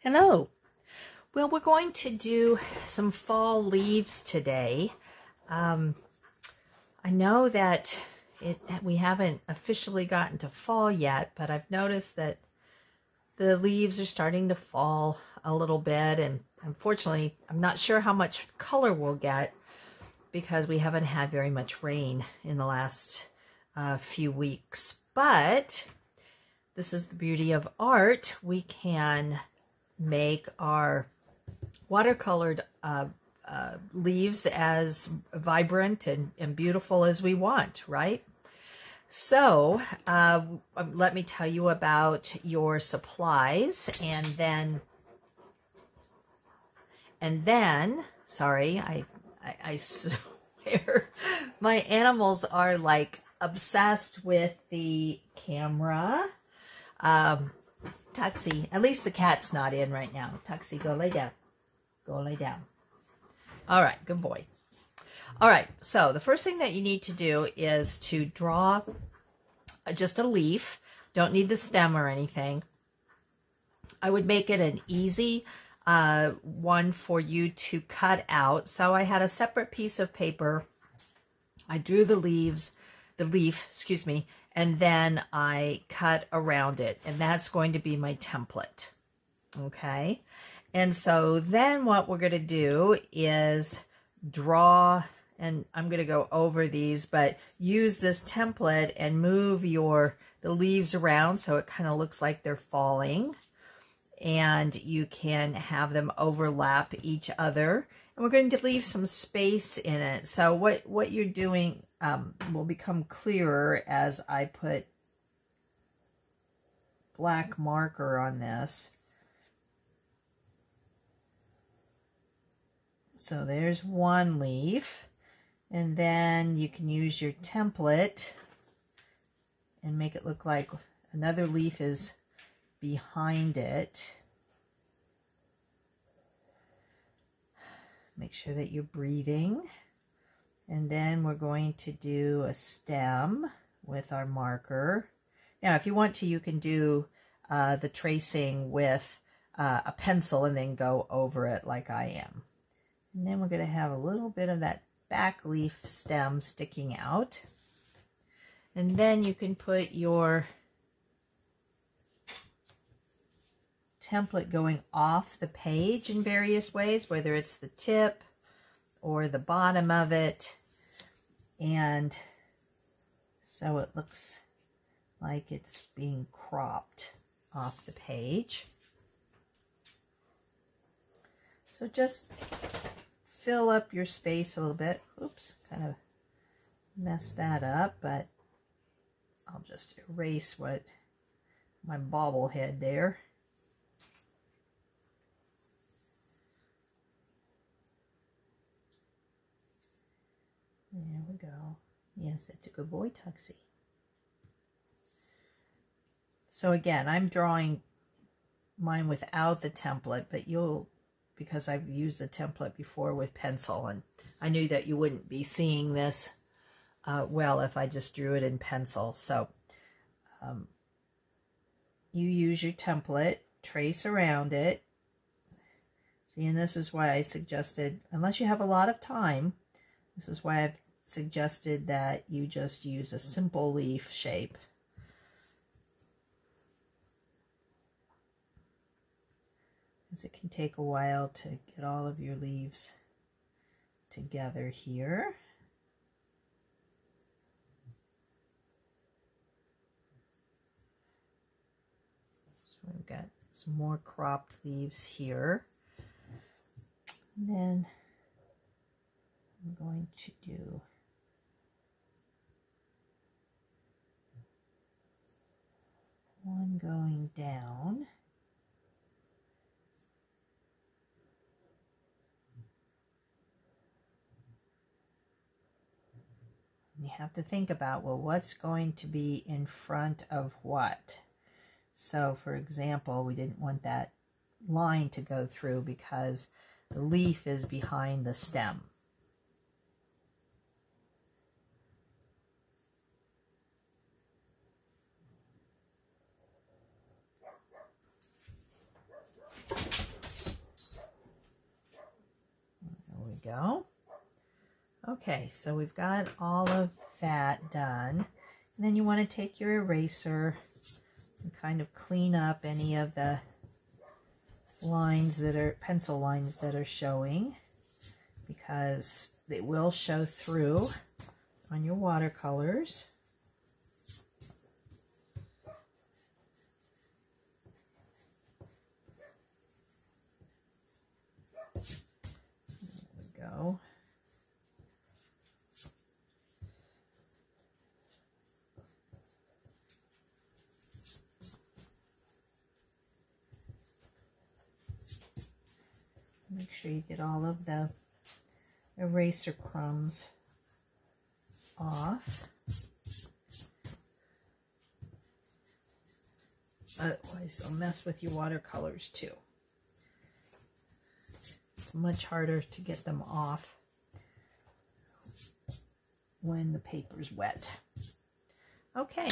Hello. Well, we're going to do some fall leaves today. I know that we haven't officially gotten to fall yet, but I've noticed that the leaves are starting to fall a little bit, and unfortunately, I'm not sure how much color we'll get because we haven't had very much rain in the last few weeks. But this is the beauty of art. We can make our watercolored leaves as vibrant and beautiful as we want, right? So let me tell you about your supplies, and then sorry, I swear my animals are like obsessed with the camera. Tuxie, at least the cat's not in right now. Tuxie, go lay down. Go lay down. All right, good boy. All right, so the first thing that you need to do is to draw just a leaf. Don't need the stem or anything. I would make it an easy one for you to cut out. So I had a separate piece of paper. I drew the leaf, excuse me, and then I cut around it, and that's going to be my template, okay? And so then what we're going to do is draw, and I'm going to go over these, but use this template and move the leaves around so it kind of looks like they're falling, and you can have them overlap each other. And we're going to leave some space in it. So what you're doing will become clearer as I put black marker on this. So there's one leaf, and then you can use your template and make it look like another leaf is behind it. Make sure that you're breathing. And then we're going to do a stem with our marker. Now, if you want to, you can do the tracing with a pencil and then go over it like I am. And then we're going to have a little bit of that back leaf stem sticking out. And then you can put your template going off the page in various ways, whether it's the tip or the bottom of it, and so it looks like it's being cropped off the page. So just fill up your space a little bit. Oops, kind of messed that up, but I'll just erase my bobblehead there. There we go. Yes, that's a good boy, Tuxie. So again, I'm drawing mine without the template, but because I've used the template before with pencil, and I knew that you wouldn't be seeing this well if I just drew it in pencil. So you use your template, trace around it. See, and this is why I suggested, unless you have a lot of time, this is why I've suggested that you just use a simple leaf shape. Because it can take a while to get all of your leaves together here. So we've got some more cropped leaves here. And then I'm going to do one going down. You have to think about, well, what's going to be in front of what? So, for example, we didn't want that line to go through because the leaf is behind the stem. go. Okay, so we've got all of that done. And then you want to take your eraser and kind of clean up any of the lines that are, pencil lines that are showing, because they will show through on your watercolors. There we go. Make sure you get all of the eraser crumbs off. Otherwise, they'll mess with your watercolors too. It's much harder to get them off when the paper's wet. Okay.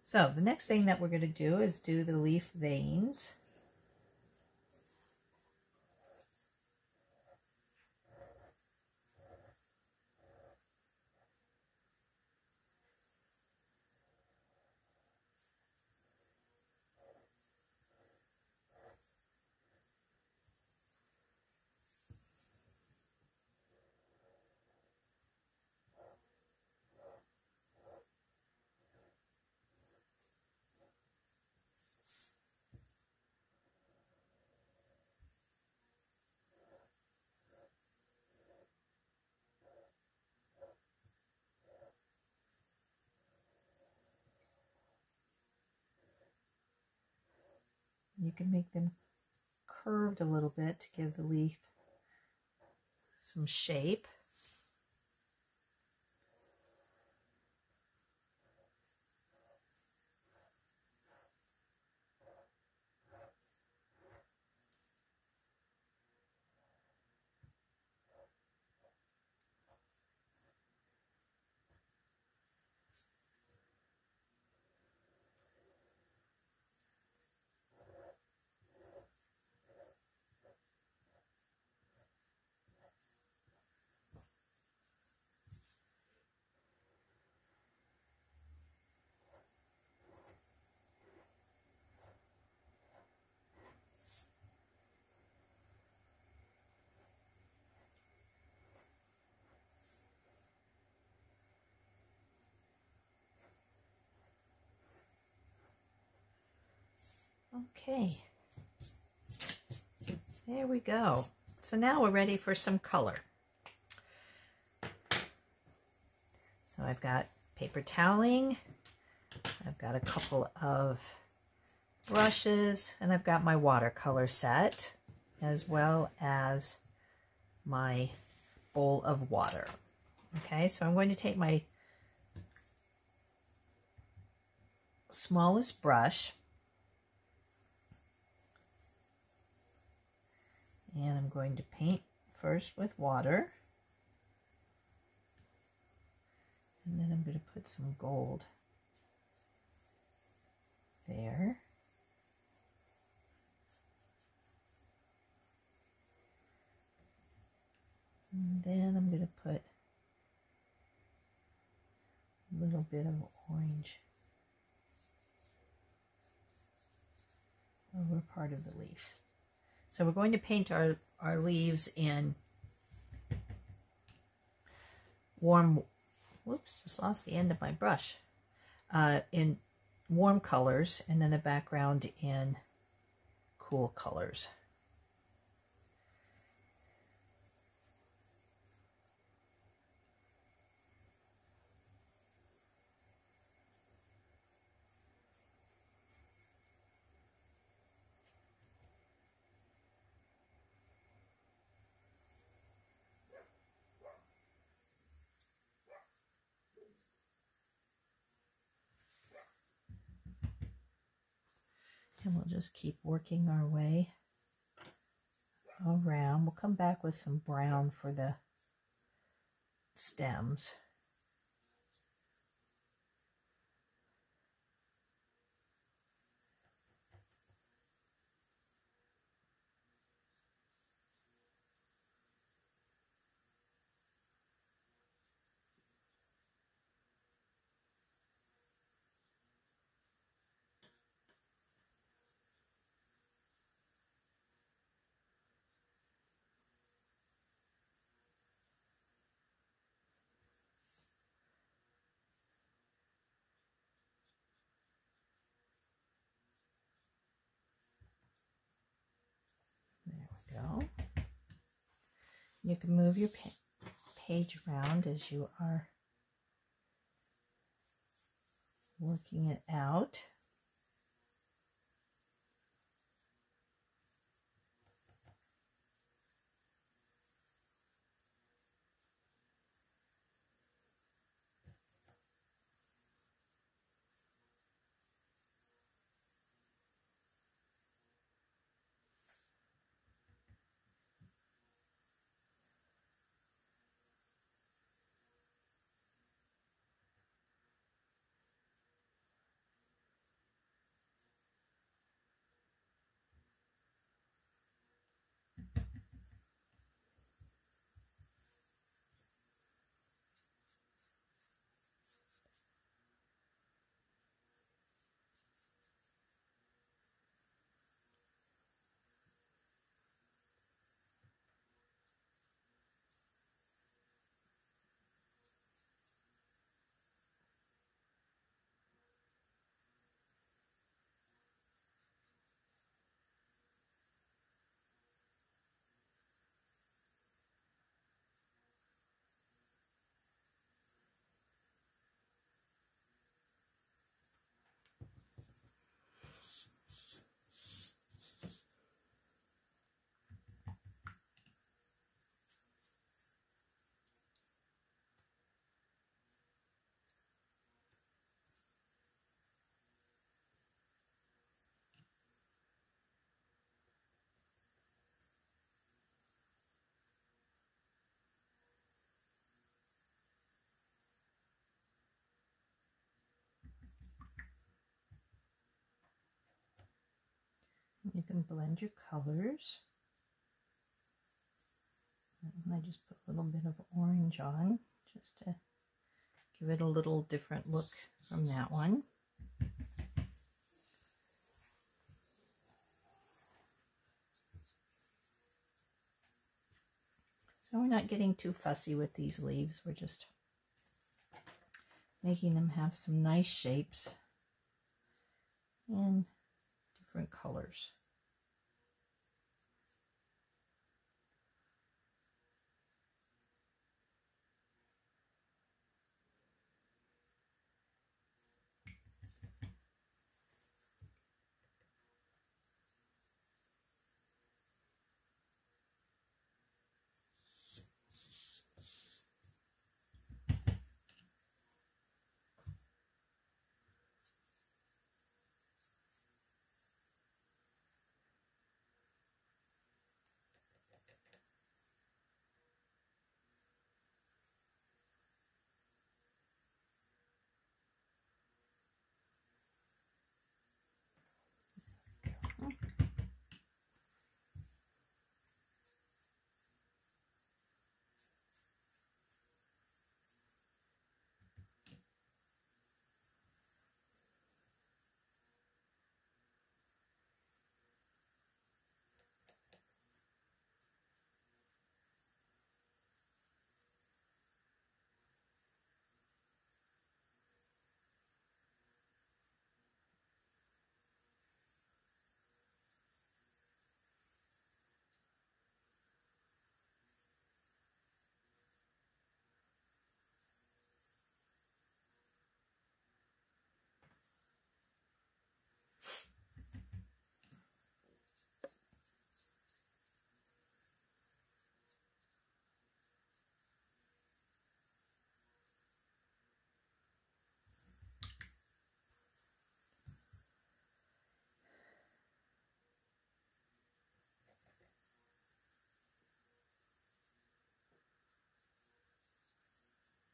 So the next thing that we're going to do is do the leaf veins. You can make them curved a little bit to give the leaf some shape. Okay, there we go. So now we're ready for some color. So I've got paper toweling, I've got a couple of brushes, and I've got my watercolor set, as well as my bowl of water. Okay, so I'm going to take my smallest brush, and I'm going to paint first with water, and then I'm going to put some gold there. And then I'm going to put a little bit of orange over part of the leaf. So we're going to paint our leaves in warm, whoops, just lost the end of my brush, in warm colors, and then the background in cool colors. And we'll just keep working our way around. We'll come back with some brown for the stems. You can move your page around as you are working it out. You can blend your colors. I just put a little bit of orange on just to give it a little different look from that one. So we're not getting too fussy with these leaves. We're just making them have some nice shapes and different colors.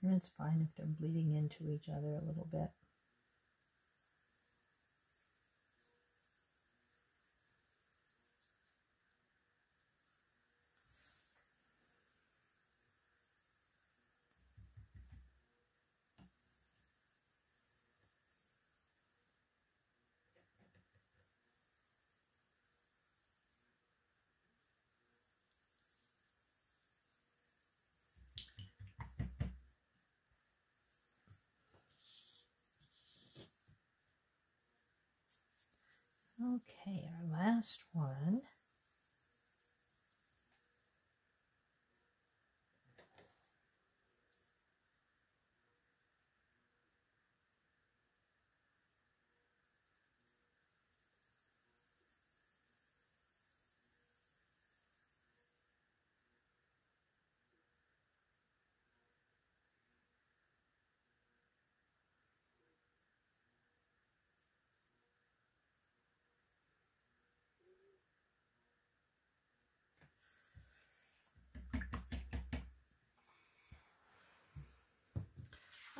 And it's fine if they're bleeding into each other a little bit. Okay, our last one.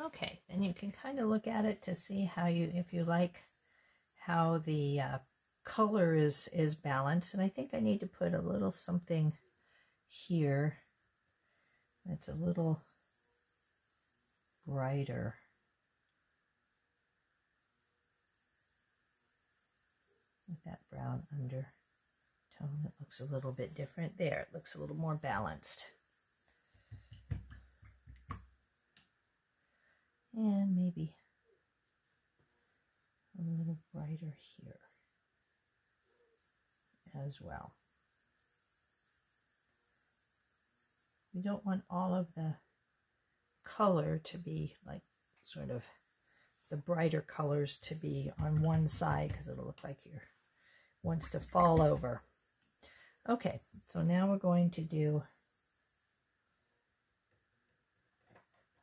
Okay, then you can kind of look at it to see how if you like how the color is balanced. And I think I need to put a little something here that's a little brighter. With that brown undertone, it looks a little bit different. There, it looks a little more balanced. And maybe a little brighter here as well. We don't want all of the color to be like sort of the brighter colors to be on one side because it'll look like you're wants to fall over. Okay, so now we're going to do,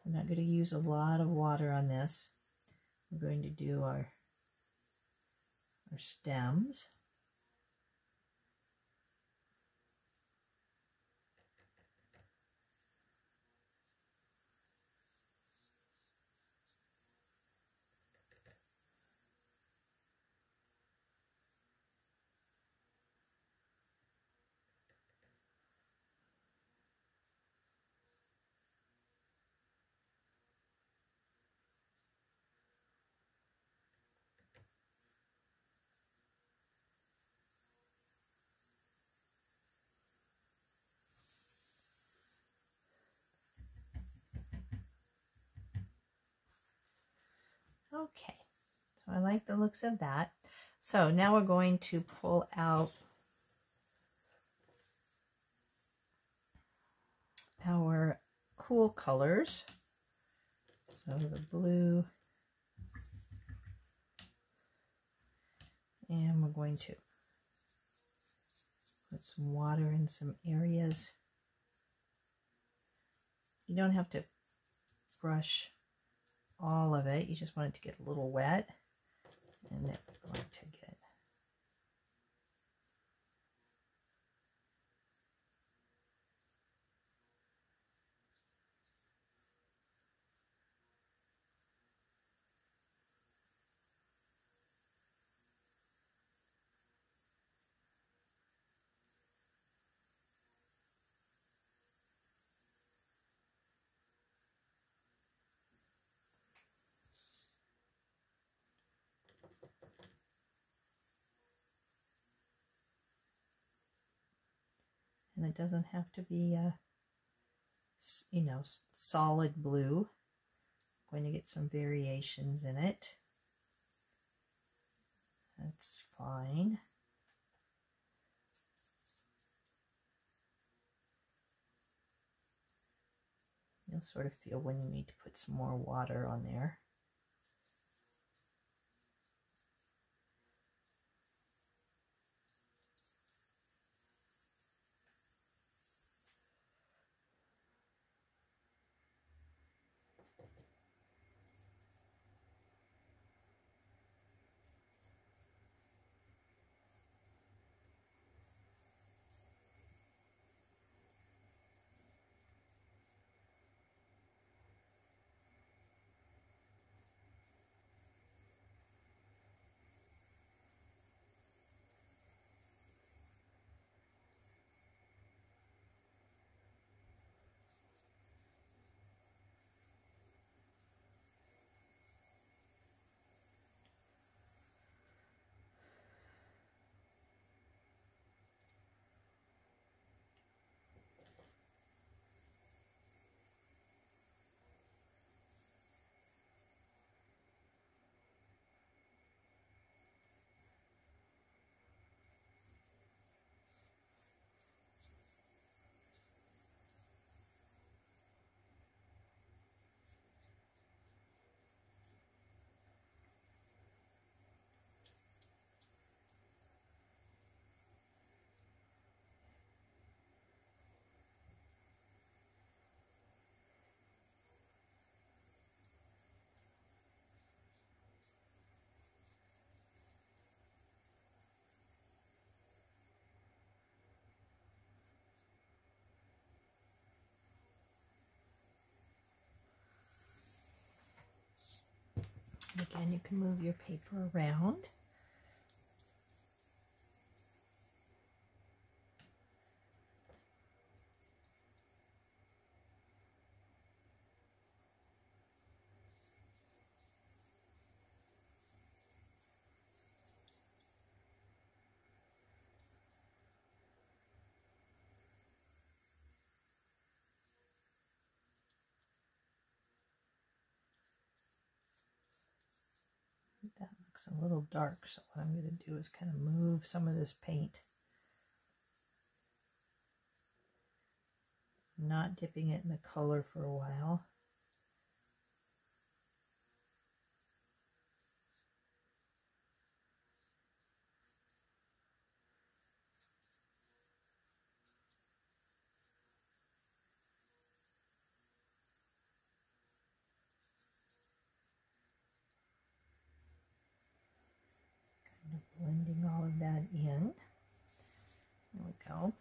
I'm not going to use a lot of water on this. We're going to do our stems. Okay, so I like the looks of that. So now we're going to pull out our cool colors. So the blue, and we're going to put some water in some areas. You don't have to brush all of it, you just want it to get a little wet, and then we're going to get and it doesn't have to be a, you know, solid blue. I'm going to get some variations in it. That's fine. You'll sort of feel when you need to put some more water on there. Again, you can move your paper around. That looks a little dark, so what I'm going to do is kind of move some of this paint. Not dipping it in the color for a while. Kind of blending all of that in. There we go.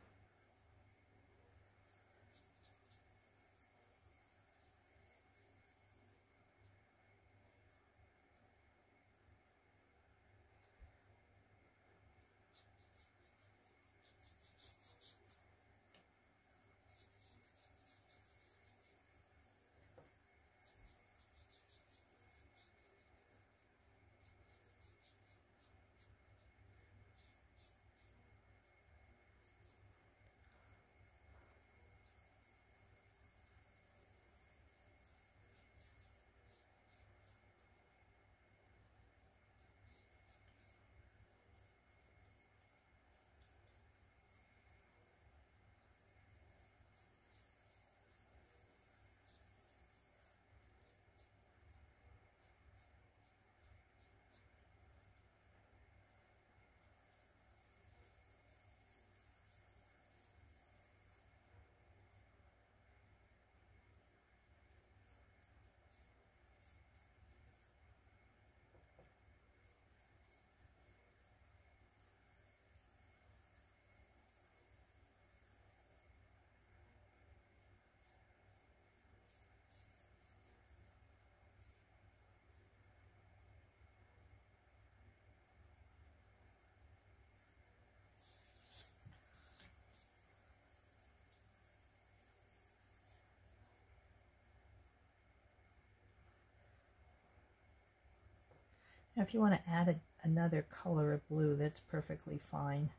Now, if you want to add another color of blue, that's perfectly fine.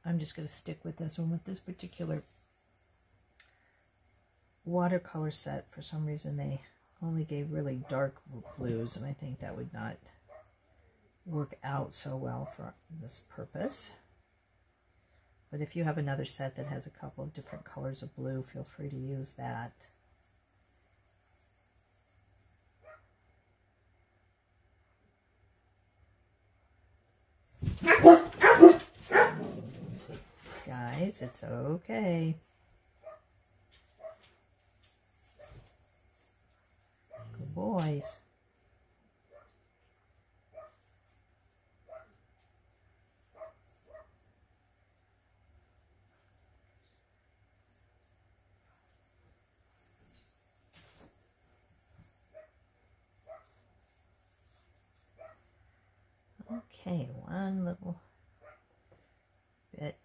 I'm just going to stick with this one. With this particular watercolor set, for some reason they only gave really dark blues, and I think that would not work out so well for this purpose. But if you have another set that has a couple of different colors of blue, feel free to use that. Guys, it's okay. Good boys. Okay, one little bit.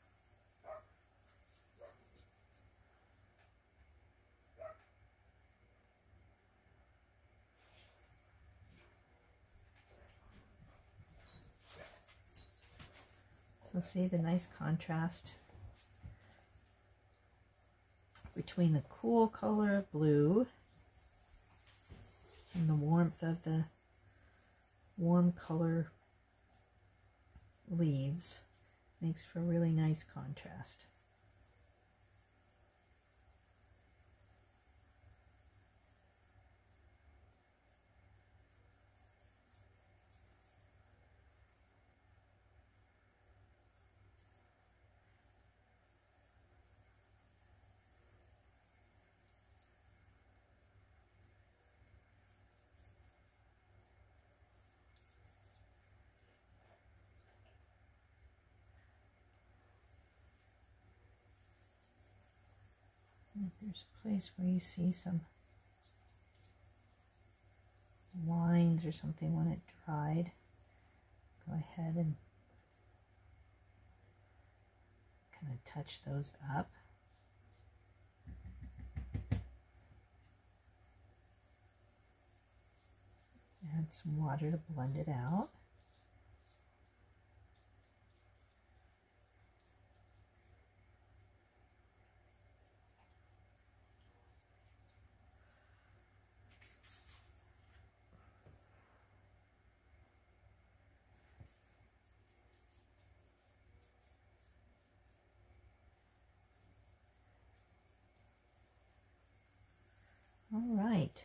So see the nice contrast between the cool color of blue and the warmth of the warm color leaves. Makes for a really nice contrast. And if there's a place where you see some lines or something when it dried. Go ahead and kind of touch those up. Add some water to blend it out. All right.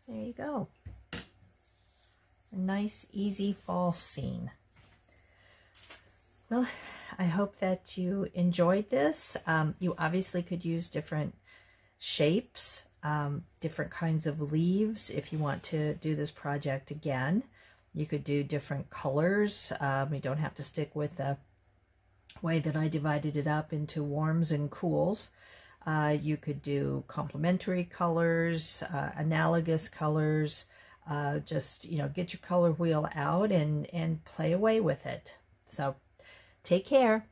There you go. A nice, easy fall scene. Well, I hope that you enjoyed this. You obviously could use different shapes, different kinds of leaves. If you want to do this project again, you could do different colors. You don't have to stick with the way that I divided it up into warms and cools. You could do complementary colors, analogous colors. Just, get your color wheel out and play away with it. So take care.